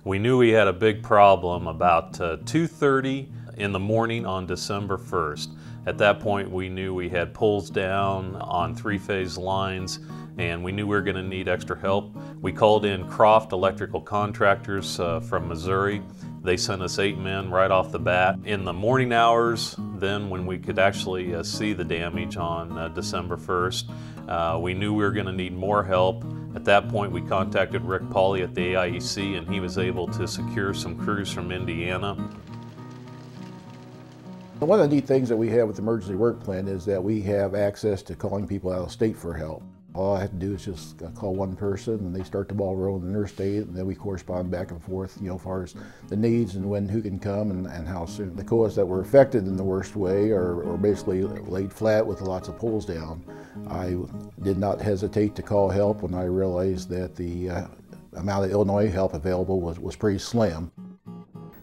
We knew we had a big problem about 2:30 in the morning on December 1st. At that point, we knew we had poles down on three-phase lines, and we knew we were going to need extra help. We called in Croft Electrical Contractors from Missouri. They sent us 8 men right off the bat. In the morning hours, then when we could actually see the damage on December 1st, we knew we were going to need more help. At that point, we contacted Rick Pauley at the AIEC, and he was able to secure some crews from Indiana. One of the neat things that we have with the Emergency Work Plan is that we have access to calling people out of state for help. All I have to do is just call one person, and they start the ball rolling in their state, and then we correspond back and forth, as far as the needs and when, who can come, and how soon. The coals that were affected in the worst way are basically laid flat with lots of poles down. I did not hesitate to call help when I realized that the amount of Illinois help available was pretty slim.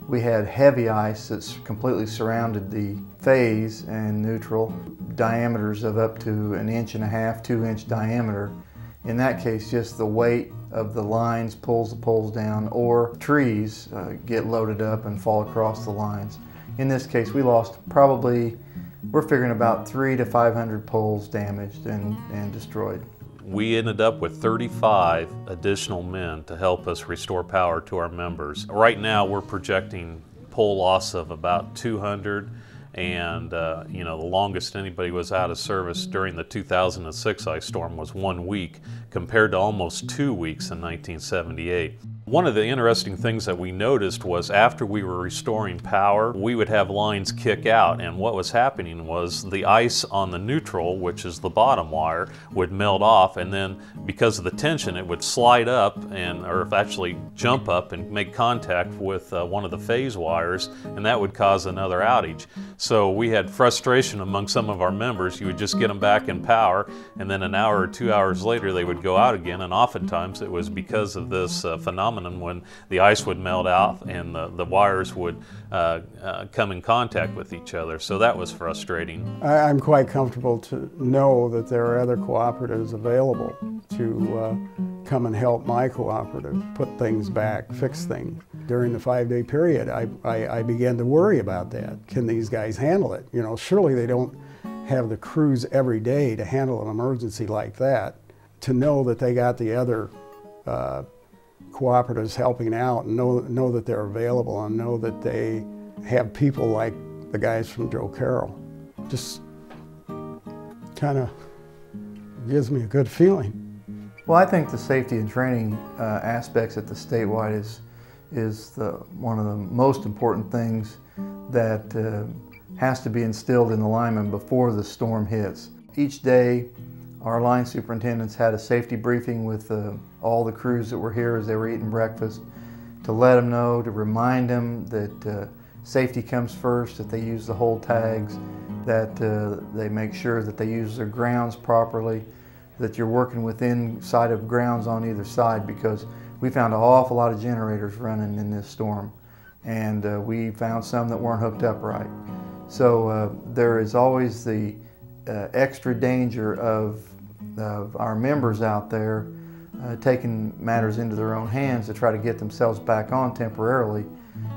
We had heavy ice that's completely surrounded the phase and neutral, diameters of up to 1.5 to 2-inch diameter. In that case, just the weight of the lines pulls the poles down, or trees get loaded up and fall across the lines. In this case, we lost probably, we're figuring about 300 to 500 poles damaged and destroyed. We ended up with 35 additional men to help us restore power to our members. Right now we're projecting pole loss of about 200, and the longest anybody was out of service during the 2006 ice storm was 1 week, compared to almost 2 weeks in 1978. One of the interesting things that we noticed was after we were restoring power, we would have lines kick out, and what was happening was the ice on the neutral, which is the bottom wire, would melt off, and then because of the tension it would slide up or actually jump up and make contact with one of the phase wires, and that would cause another outage. So we had frustration among some of our members. You would just get them back in power, and then an hour or 2 hours later they would go out again, and oftentimes it was because of this phenomenon when the ice would melt out and the wires would come in contact with each other. So that was frustrating. I'm quite comfortable to know that there are other cooperatives available to come and help my cooperative put things back, fix things. During the 5-day period, I began to worry about that. Can these guys handle it? Surely they don't have the crews every day to handle an emergency like that. To know that they got the other cooperatives helping out, and know that they're available, and know that they have people like the guys from Joe Carroll, just kind of gives me a good feeling. Well, I think the safety and training aspects at the statewide is one of the most important things that has to be instilled in the linemen before the storm hits. Each day, our line superintendents had a safety briefing with all the crews that were here as they were eating breakfast, to let them know, to remind them that safety comes first, that they use the hold tags, that they make sure that they use their grounds properly, that you're working within sight of grounds on either side, because we found an awful lot of generators running in this storm, and we found some that weren't hooked up right. So there is always the extra danger of our members out there taking matters into their own hands to try to get themselves back on temporarily,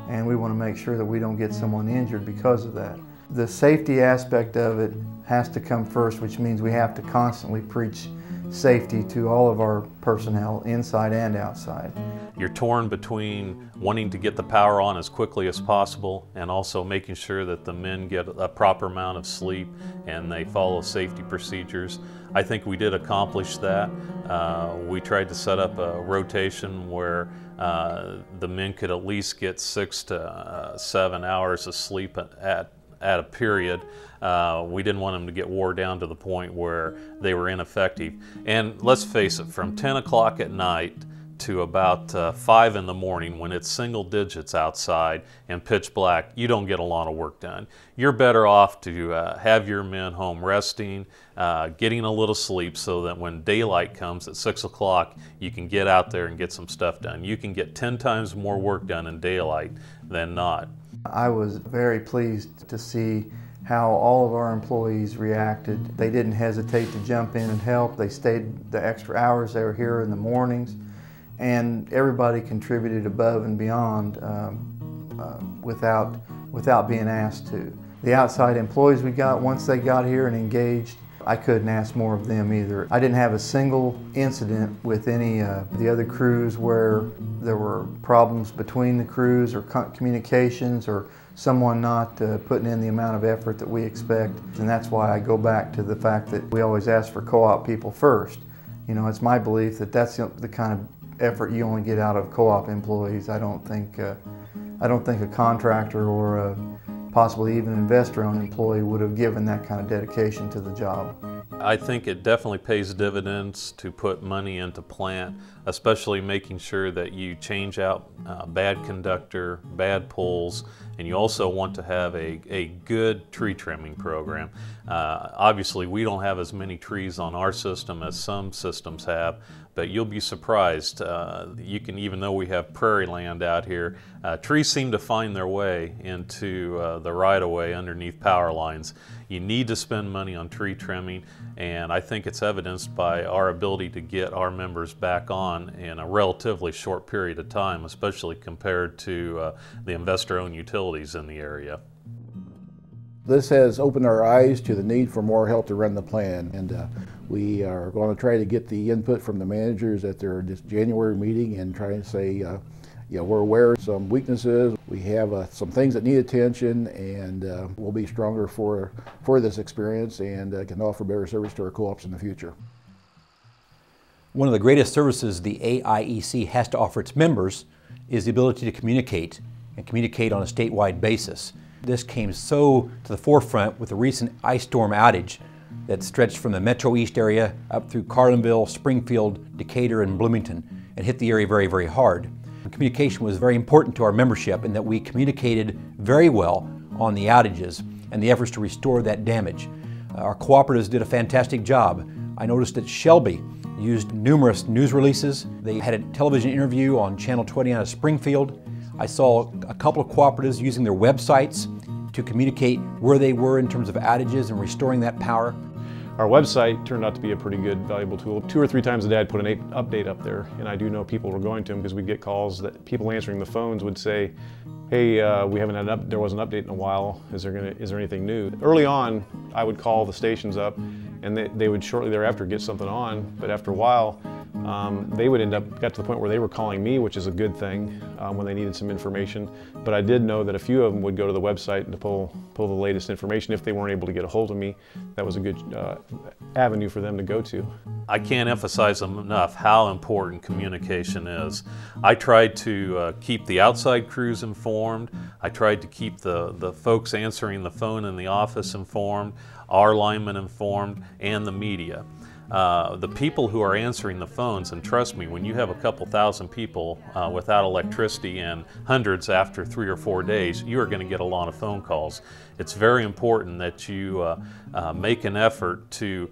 and we want to make sure that we don't get someone injured because of that. The safety aspect of it has to come first, which means we have to constantly preach safety to all of our personnel, inside and outside. You're torn between wanting to get the power on as quickly as possible and also making sure that the men get a proper amount of sleep and they follow safety procedures. I think we did accomplish that. We tried to set up a rotation where the men could at least get 6 to 7 hours of sleep at a period. We didn't want them to get wore down to the point where they were ineffective. And let's face it, from 10 o'clock at night to about 5 in the morning, when it's single digits outside and pitch black, you don't get a lot of work done. You're better off to have your men home resting, getting a little sleep, so that when daylight comes at 6 o'clock, you can get out there and get some stuff done. You can get 10 times more work done in daylight than not. I was very pleased to see how all of our employees reacted. They didn't hesitate to jump in and help. They stayed the extra hours they were here in the mornings, and everybody contributed above and beyond without being asked to. The outside employees we got, once they got here and engaged, I couldn't ask more of them either. I didn't have a single incident with any of the other crews where there were problems between the crews or communications or someone not putting in the amount of effort that we expect. And that's why I go back to the fact that we always ask for co-op people first. You know, it's my belief that that's the kind of effort you only get out of co-op employees. I don't think a contractor or possibly even an investor-owned employee would have given that kind of dedication to the job. I think it definitely pays dividends to put money into plant, especially making sure that you change out bad conductor, bad poles, and you also want to have a good tree trimming program. Obviously, we don't have as many trees on our system as some systems have, but you'll be surprised. Even though we have prairie land out here, trees seem to find their way into the right-of-way underneath power lines. You need to spend money on tree trimming, and I think it's evidenced by our ability to get our members back on in a relatively short period of time, especially compared to the investor-owned utilities in the area. This has opened our eyes to the need for more help to run the plan, and we are going to try to get the input from the managers at their January meeting and try to say, we're aware of some weaknesses. We have some things that need attention, and we'll be stronger for this experience and can offer better service to our co-ops in the future. One of the greatest services the AIEC has to offer its members is the ability to communicate, and communicate on a statewide basis. This came so to the forefront with the recent ice storm outage that stretched from the Metro East area up through Carlinville, Springfield, Decatur, and Bloomington, and hit the area very, very hard. Communication was very important to our membership in that we communicated very well on the outages and the efforts to restore that damage. Our cooperatives did a fantastic job. I noticed that Shelby used numerous news releases. They had a television interview on Channel 20 out of Springfield. I saw a couple of cooperatives using their websites to communicate where they were in terms of outages and restoring that power. Our website turned out to be a pretty good, valuable tool. 2 or 3 times a day I'd put an update up there, and I do know people were going to them because we'd get calls that people answering the phones would say, hey, we haven't had there was an update in a while, is there anything new? Early on, I would call the stations up, and they would shortly thereafter get something on, but after a while, they would got to the point where they were calling me, which is a good thing when they needed some information. But I did know that a few of them would go to the website and to pull the latest information if they weren't able to get a hold of me. That was a good avenue for them to go to. I can't emphasize enough how important communication is. I tried to keep the outside crews informed. I tried to keep the folks answering the phone in the office informed, our linemen informed, and the media. The people who are answering the phones, and trust me, when you have a couple thousand people without electricity and hundreds after 3 or 4 days, you are going to get a lot of phone calls. It's very important that you make an effort to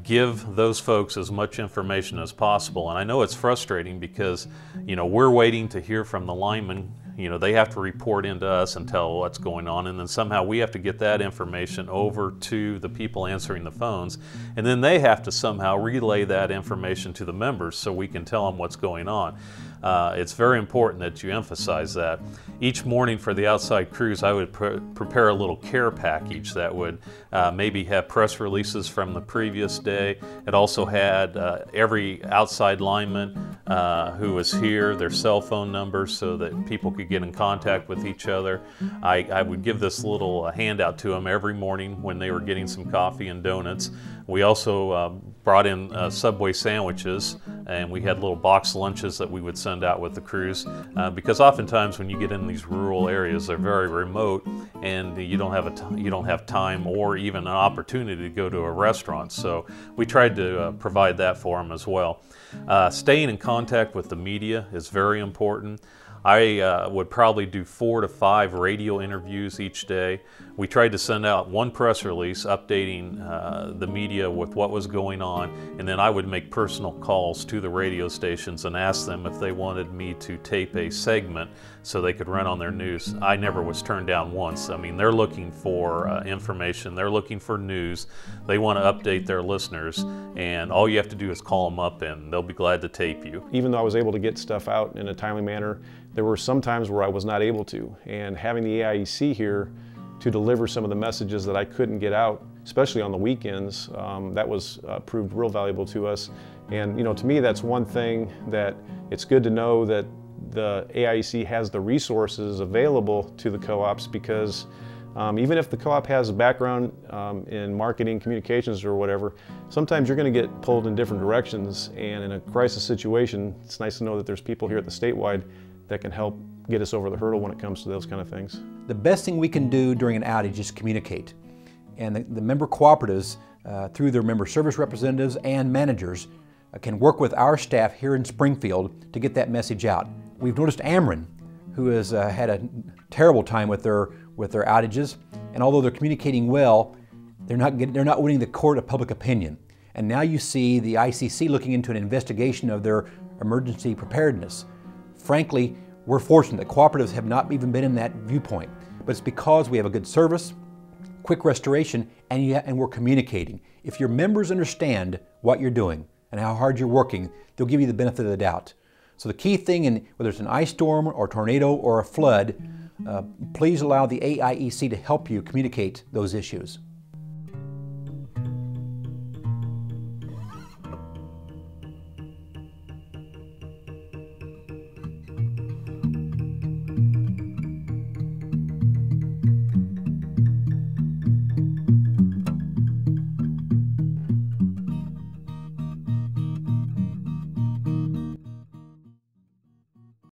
give those folks as much information as possible. And I know it's frustrating because, we're waiting to hear from the linemen. They have to report into us and tell what's going on, and then somehow we have to get that information over to the people answering the phones, and then they have to somehow relay that information to the members so we can tell them what's going on. It's very important that you emphasize that. Each morning for the outside crews, I would prepare a little care package that would maybe have press releases from the previous day. It also had every outside lineman who was here, their cell phone numbers so that people could get in contact with each other. I would give this little handout to them every morning when they were getting some coffee and donuts. We also brought in Subway sandwiches, and we had little box lunches that we would send out with the crews because oftentimes when you get in these rural areas, they're very remote, and you don't have time or even an opportunity to go to a restaurant. So we tried to provide that for them as well. Staying in contact with the media is very important. I would probably do 4 to 5 radio interviews each day. We tried to send out one press release updating the media with what was going on, and then I would make personal calls to the radio stations and ask them if they wanted me to tape a segment so they could run on their news. I never was turned down once. I mean, they're looking for information, they're looking for news, they want to update their listeners, and all you have to do is call them up and they'll be glad to tape you. Even though I was able to get stuff out in a timely manner, there were some times where I was not able to, and having the AIEC here to deliver some of the messages that I couldn't get out, especially on the weekends, that was proved real valuable to us. And you know, to me, that's one thing that it's good to know that the AIEC has the resources available to the co-ops, because even if the co-op has a background in marketing, communications, or whatever, sometimes you're going to get pulled in different directions, and in a crisis situation, it's nice to know that there's people here at the statewide that can help get us over the hurdle when it comes to those kind of things. The best thing we can do during an outage is communicate. And the member cooperatives, through their member service representatives and managers, can work with our staff here in Springfield to get that message out. We've noticed Ameren, who has had a terrible time with their outages, and although they're communicating well, they're not winning the court of public opinion. And now you see the ICC looking into an investigation of their emergency preparedness. Frankly, we're fortunate that cooperatives have not even been in that viewpoint, but it's because we have a good service, quick restoration, and we're communicating. If your members understand what you're doing and how hard you're working, they'll give you the benefit of the doubt. So the key thing, whether it's an ice storm or a tornado or a flood, please allow the AIEC to help you communicate those issues.